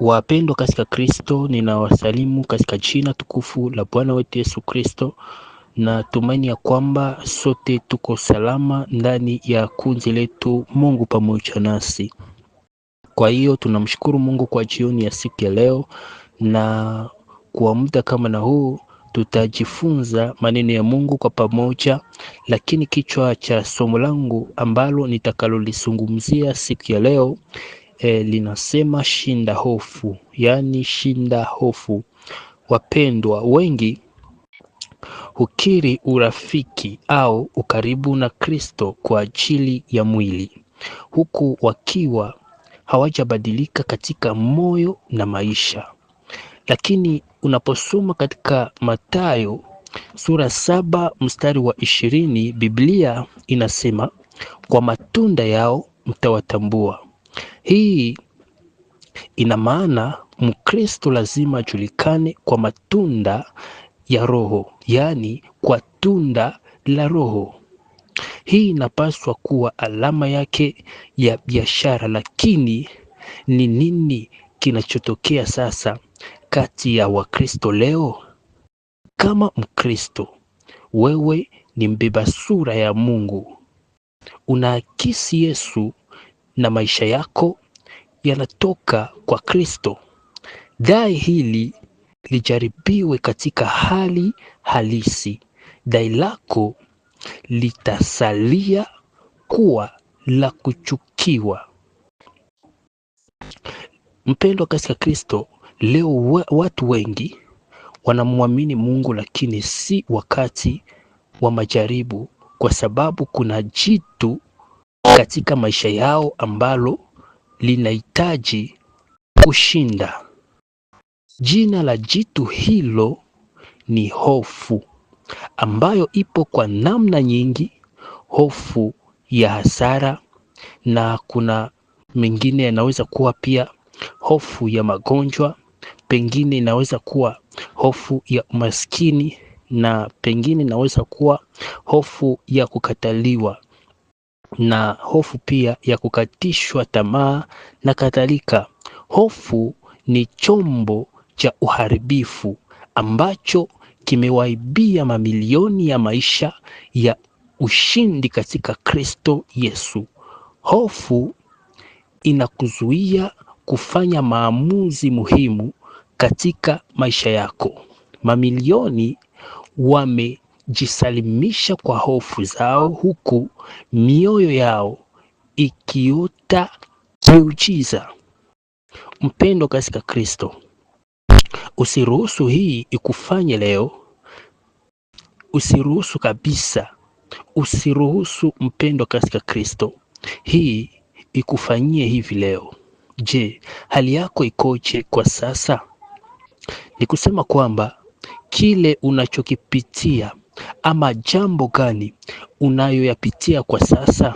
Wapendwa katika Kristo, ninawasalimu katika jina tukufu la Bwana wetu Yesu Kristo, na tumaini ya kwamba sote tuko salama ndani ya kundi letu Mungu pamoja nasi. Kwa hiyo tunamshukuru Mungu kwa jioni ya siku ya leo, na kwa muda kama na huu tutajifunza maneno ya Mungu kwa pamoja, lakini kichwa cha somo langu ambalo nitakalolizungumzia siku ya leo linasema shinda hofu, yani shinda hofu. Wapendwa, wengi hukiri urafiki au ukaribu na Kristo kwa ajili ya mwili, huku wakiwa hawajabadilika katika moyo na maisha. Lakini unaposoma katika Mathayo sura 7 mstari wa 20, Biblia inasema kwa matunda yao mtawatambua. Hii ina maana Mkristo lazima ajulikane kwa matunda ya Roho, yani kwa tunda la Roho. Hii inapaswa kuwa alama yake ya biashara. Lakini ni nini kinachotokea sasa kati ya Wakristo leo? Kama Mkristo, wewe ni mbeba sura ya Mungu, unaakisi Yesu na maisha yako yanatoka kwa Kristo. Dai hili lijaribiwe katika hali halisi, dai lako litasalia kuwa la kuchukiwa. Mpendwa katika Kristo, leo watu wengi wanamwamini Mungu, lakini si wakati wa majaribu, kwa sababu kuna jitu katika maisha yao ambalo linahitaji kushinda. Jina la jitu hilo ni hofu, ambayo ipo kwa namna nyingi: hofu ya hasara, na kuna mengine yanaweza kuwa pia hofu ya magonjwa, pengine inaweza kuwa hofu ya umaskini, na pengine inaweza kuwa hofu ya kukataliwa, na hofu pia ya kukatishwa tamaa na kadhalika. Hofu ni chombo cha uharibifu ambacho kimewaibia mamilioni ya maisha ya ushindi katika Kristo Yesu. Hofu inakuzuia kufanya maamuzi muhimu katika maisha yako. Mamilioni wamejisalimisha kwa hofu zao, huku mioyo yao ikiota miujiza. Mpendo katika Kristo, usiruhusu hii ikufanye leo. Usiruhusu kabisa. Usiruhusu mpendo katika Kristo hii ikufanyie hivi leo. Je, hali yako ikoje kwa sasa? Ni kusema kwamba kile unachokipitia ama jambo gani unayoyapitia kwa sasa,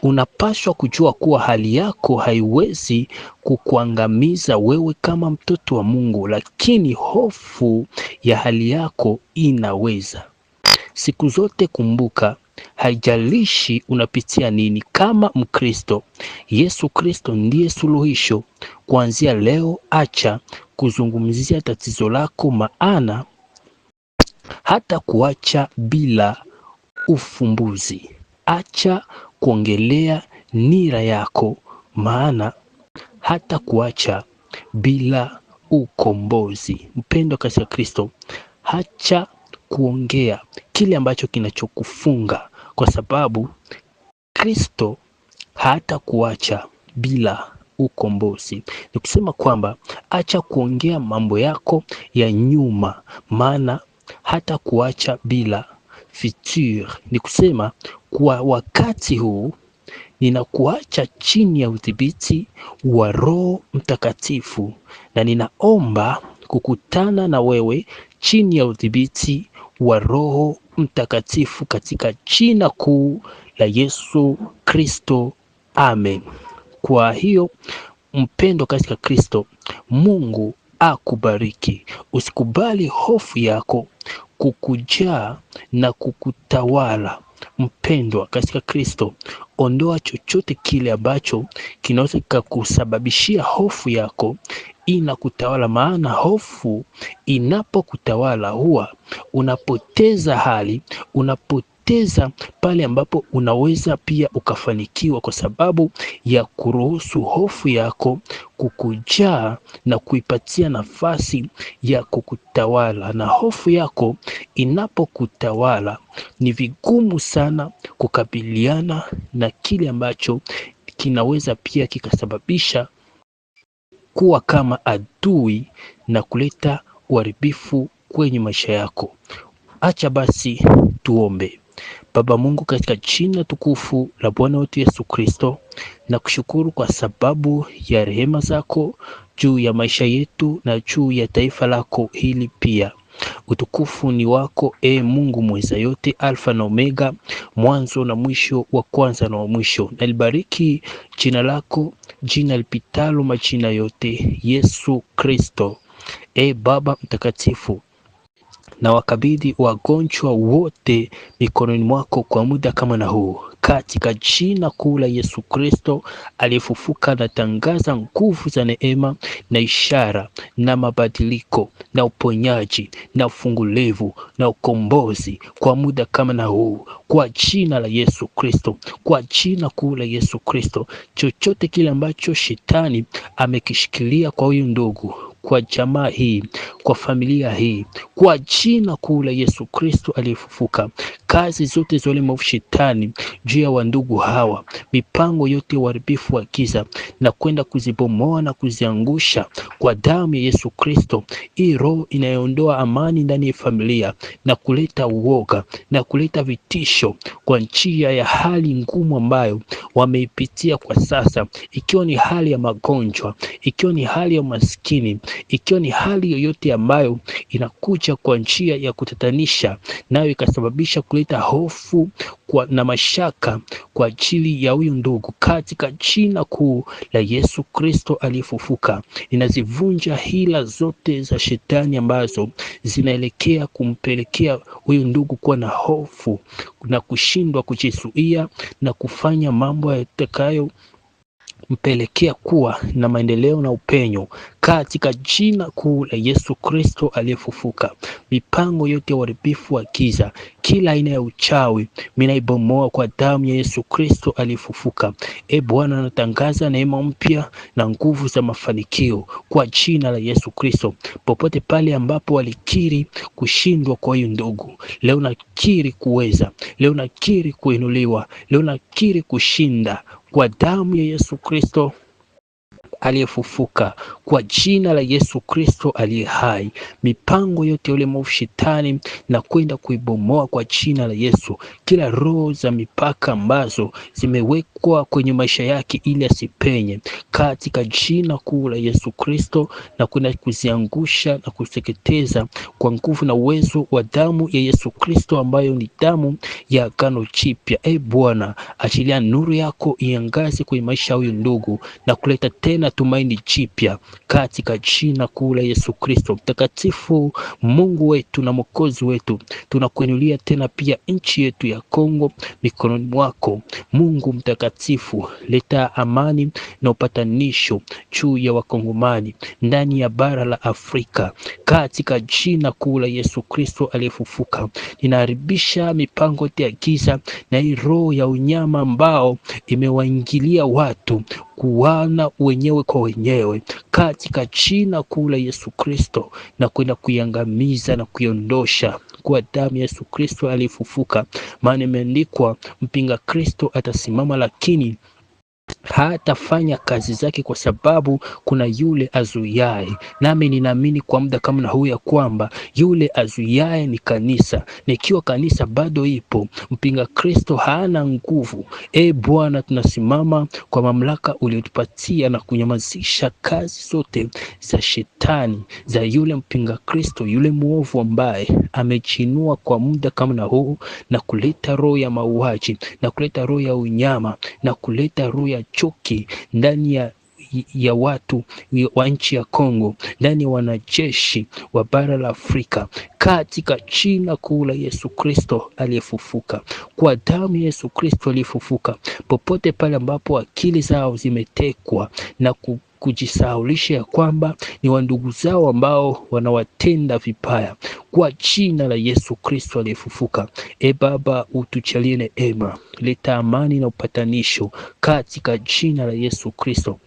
unapaswa kujua kuwa hali yako haiwezi kukuangamiza wewe kama mtoto wa Mungu, lakini hofu ya hali yako inaweza. Siku zote kumbuka, haijalishi unapitia nini, kama Mkristo, Yesu Kristo ndiye suluhisho. Kuanzia leo, acha kuzungumzia tatizo lako, maana hata kuacha bila ufumbuzi. Acha kuongelea nira yako, maana hata kuacha bila ukombozi. Mpendo katika Kristo, acha kuongea kile ambacho kinachokufunga, kwa sababu Kristo hata kuacha bila ukombozi. Ni kusema kwamba acha kuongea mambo yako ya nyuma, maana hata kuacha bila future. Ni kusema kwa wakati huu ninakuacha chini ya udhibiti wa Roho Mtakatifu, na ninaomba kukutana na wewe chini ya udhibiti wa Roho Mtakatifu katika jina kuu la Yesu Kristo. Amen. Kwa hiyo mpendo katika Kristo, Mungu akubariki. Usikubali hofu yako kukujaa na kukutawala. Mpendwa katika Kristo, ondoa chochote kile ambacho kinaweza kukusababishia hofu yako inakutawala, maana hofu inapokutawala huwa unapoteza hali, unapoteza pale ambapo unaweza pia ukafanikiwa, kwa sababu ya kuruhusu hofu yako kukujaa na kuipatia nafasi ya kukutawala. Na hofu yako inapokutawala, ni vigumu sana kukabiliana na kile ambacho kinaweza pia kikasababisha kuwa kama adui na kuleta uharibifu kwenye maisha yako. Acha basi tuombe. Baba Mungu, katika jina tukufu la Bwana wetu Yesu Kristo, na kushukuru kwa sababu ya rehema zako juu ya maisha yetu na juu ya taifa lako hili pia. Utukufu ni wako, Mungu mweza yote, Alfa na Omega, mwanzo na mwisho, wa kwanza na wa mwisho. Nalibariki jina lako, jina lipitalo majina yote, Yesu Kristo. Baba mtakatifu, na wakabidhi wagonjwa wote mikononi mwako kwa muda kama na huu, katika jina kuu la Yesu Kristo aliyefufuka. Na tangaza nguvu za neema na ishara na mabadiliko na uponyaji na ufungulivu na ukombozi kwa muda kama na huu, kwa jina la Yesu Kristo, kwa jina kuu la Yesu Kristo. Chochote kile ambacho shetani amekishikilia kwa huyu ndugu, kwa jamaa hii, kwa familia hii, kwa jina kuu la Yesu Kristo aliyefufuka, kazi zote za maovu shetani juu ya wandugu hawa, mipango yote uharibifu wa giza, na kwenda kuzibomoa na kuziangusha kwa damu ya Yesu Kristo. Hii roho inayoondoa amani ndani ya familia na kuleta uoga na kuleta vitisho kwa njia ya hali ngumu ambayo wameipitia kwa sasa, ikiwa ni hali ya magonjwa, ikiwa ni hali ya umaskini, ikiwa ni hali yoyote ambayo inakuja kwa njia ya kutatanisha, nayo ikasababisha kuleta hofu na mashaka kwa ajili ya huyu ndugu, katika jina kuu la Yesu Kristo aliyefufuka, ninazivunja hila zote za shetani ambazo zinaelekea kumpelekea huyu ndugu kuwa na hofu na kushindwa kujizuia na kufanya mambo yatakayo mpelekea kuwa na maendeleo na upenyo, katika jina kuu la Yesu Kristo aliyefufuka. Mipango yote ya uharibifu wa giza, kila aina ya uchawi, minaibomoa kwa damu ya Yesu Kristo aliyefufuka. Bwana, natangaza neema mpya na nguvu za mafanikio kwa jina la Yesu Kristo. Popote pale ambapo walikiri kushindwa kwa huyu ndugu, leo nakiri kuweza, leo nakiri kuinuliwa, leo nakiri kushinda kwa damu ya Yesu Kristo aliyefufuka, kwa jina la Yesu Kristo aliye hai. Mipango yote yule mwovu shetani na kwenda kuibomoa kwa jina la Yesu. Kila roho za mipaka ambazo zimewekwa kwenye maisha yake ili asipenye, katika jina kuu la Yesu Kristo, na kwenda kuziangusha na kuteketeza kwa nguvu na uwezo wa damu ya Yesu Kristo, ambayo ni damu ya agano jipya. Bwana, achilia nuru yako iangaze kwenye maisha ya huyu ndugu na kuleta tena tumaini jipya, katika jina kuu la Yesu Kristo. Mtakatifu, Mungu wetu na Mwokozi wetu, tunakuinulia tena pia nchi yetu ya Kongo mikononi mwako. Mungu mtakatifu, leta amani na upatanisho juu ya wakongomani ndani ya bara la Afrika, katika jina kuu la Yesu Kristo aliyefufuka. Ninaharibisha mipango ya giza na hii roho ya unyama ambao imewaingilia watu kuwana wenyewe kwa wenyewe, katika jina kuu la Yesu Kristo, na kwenda kuiangamiza na kuiondosha kwa damu ya Yesu Kristo aliyefufuka. Maana imeandikwa, mpinga Kristo atasimama, lakini hatafanya kazi zake, kwa sababu kuna yule azuiaye. Nami ninaamini kwa muda kama na huu ya kwamba yule azuiaye ni kanisa. Nikiwa kanisa bado ipo, mpinga Kristo hana nguvu. Bwana, tunasimama kwa mamlaka uliotupatia na kunyamazisha kazi zote za shetani, za yule mpinga Kristo, yule muovu ambaye amechinua kwa muda kama na huu, na kuleta roho ya mauaji, na kuleta roho ya unyama, na kuleta roho ya chuki ndani ya watu wa nchi ya Kongo, ndani ya wanajeshi wa bara la Afrika, katika jina kuu la Yesu Kristo aliyefufuka, kwa damu ya Yesu Kristo aliyefufuka. Popote pale ambapo akili zao zimetekwa na kujisahaulisha ya kwamba ni wandugu zao ambao wanawatenda vibaya. Kwa jina la Yesu Kristo aliyefufuka, Baba, utujalie neema, leta amani na upatanisho katika jina la Yesu Kristo,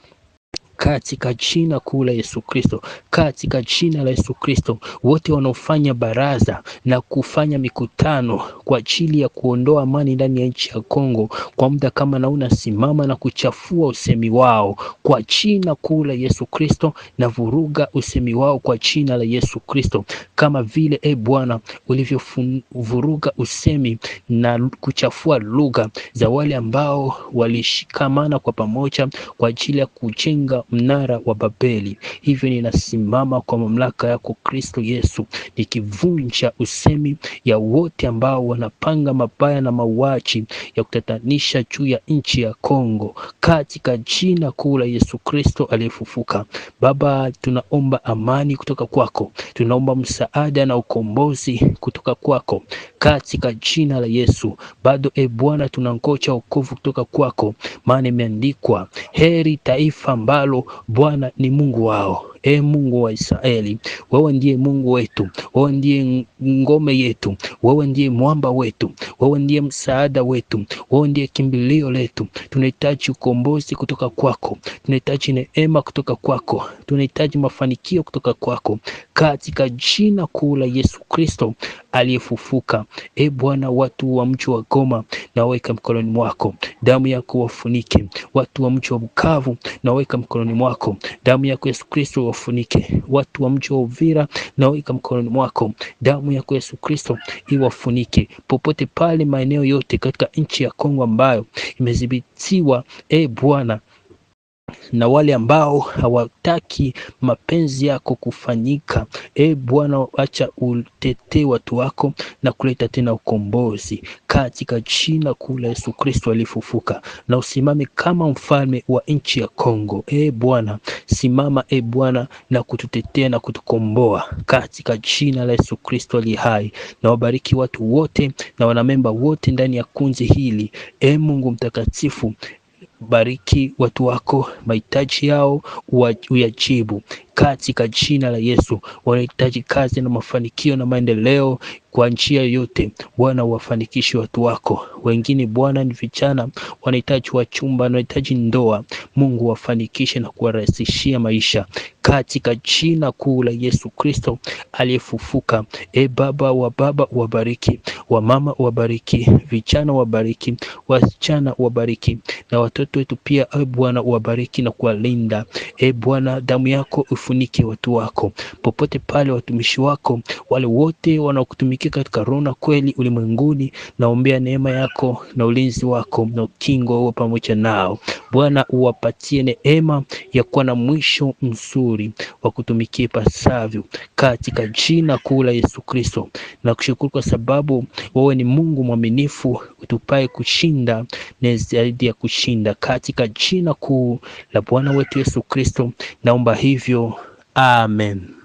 katika jina kuu la Yesu Kristo, katika jina la Yesu Kristo. Wote wanaofanya baraza na kufanya mikutano kwa ajili ya kuondoa amani ndani ya nchi ya Kongo kwa muda kama na unasimama na kuchafua usemi wao kwa jina kuu la Yesu Kristo, na vuruga usemi wao kwa jina la Yesu Kristo, kama vile Bwana ulivyovuruga usemi na kuchafua lugha za wale ambao walishikamana kwa pamoja kwa ajili ya kujenga mnara wa Babeli. Hivyo ninasimama kwa mamlaka yako Kristo Yesu, nikivunja usemi ya wote ambao wanapanga mabaya na mauaji ya kutatanisha juu ya nchi ya Kongo katika jina kuu la Yesu Kristo aliyefufuka. Baba, tunaomba amani kutoka kwako, tunaomba msaada na ukombozi kutoka kwako katika jina la Yesu. Bado Bwana tunangoja wokovu kutoka kwako, maana imeandikwa, heri taifa ambalo Bwana ni Mungu wao. Mungu wa Israeli, wewe ndiye Mungu wetu, wewe ndiye ngome yetu, wewe ndiye mwamba wetu, wewe ndiye msaada wetu, wewe ndiye kimbilio letu. Tunahitaji ukombozi kutoka kwako, tunahitaji neema kutoka kwako, tunahitaji mafanikio kutoka kwako katika jina kuu la Yesu Kristo aliyefufuka. Bwana, watu wa mji wa Goma na weka mkononi mwako, damu yako wafunike. Watu wa mji wa Bukavu na weka mkononi mwako, damu yako Yesu Kristo wafunike. Watu wa mji wa Uvira na weka mkononi mwako, damu yako Yesu Kristo iwafunike. Popote pale maeneo yote katika nchi ya Kongo ambayo imedhibitiwa Bwana na wale ambao hawataki mapenzi yako kufanyika, Bwana, acha utetee watu wako na kuleta tena ukombozi katika jina kuu la Yesu Kristo aliyefufuka. Na usimame kama mfalme wa nchi ya Kongo. Bwana, simama Bwana na kututetea na kutukomboa katika jina la Yesu Kristo aliye hai. Na wabariki watu wote na wanamemba wote ndani ya kundi hili. Mungu mtakatifu, bariki watu wako, mahitaji yao uyajibu katika jina la Yesu. Wanahitaji kazi na mafanikio na maendeleo kwa njia yote, Bwana wafanikishe watu wako. Wengine Bwana ni vijana, wanahitaji wachumba, wanahitaji ndoa. Mungu wafanikishe na kuwarahisishia maisha katika jina kuu la Yesu Kristo aliyefufuka. Baba wabariki, wamama wabariki, vijana wabariki, wasichana wabariki, na watoto wetu pia Bwana wabariki na kuwalinda. Bwana, damu yako ufunike watu wako popote pale, watumishi wako wale wote wanaokutumikia katika roho na kweli ulimwenguni. Naombea neema yako na ulinzi wako na ukingo wako pamoja nao. Bwana, uwapatie neema ya kuwa na mwisho mzuri wa kutumikia pasavyo katika jina kuu la Yesu Kristo. Na kushukuru kwa sababu wewe ni Mungu mwaminifu, utupae kushinda na zaidi ya kushinda katika jina kuu la Bwana wetu Yesu Kristo. Naomba hivyo. Amen.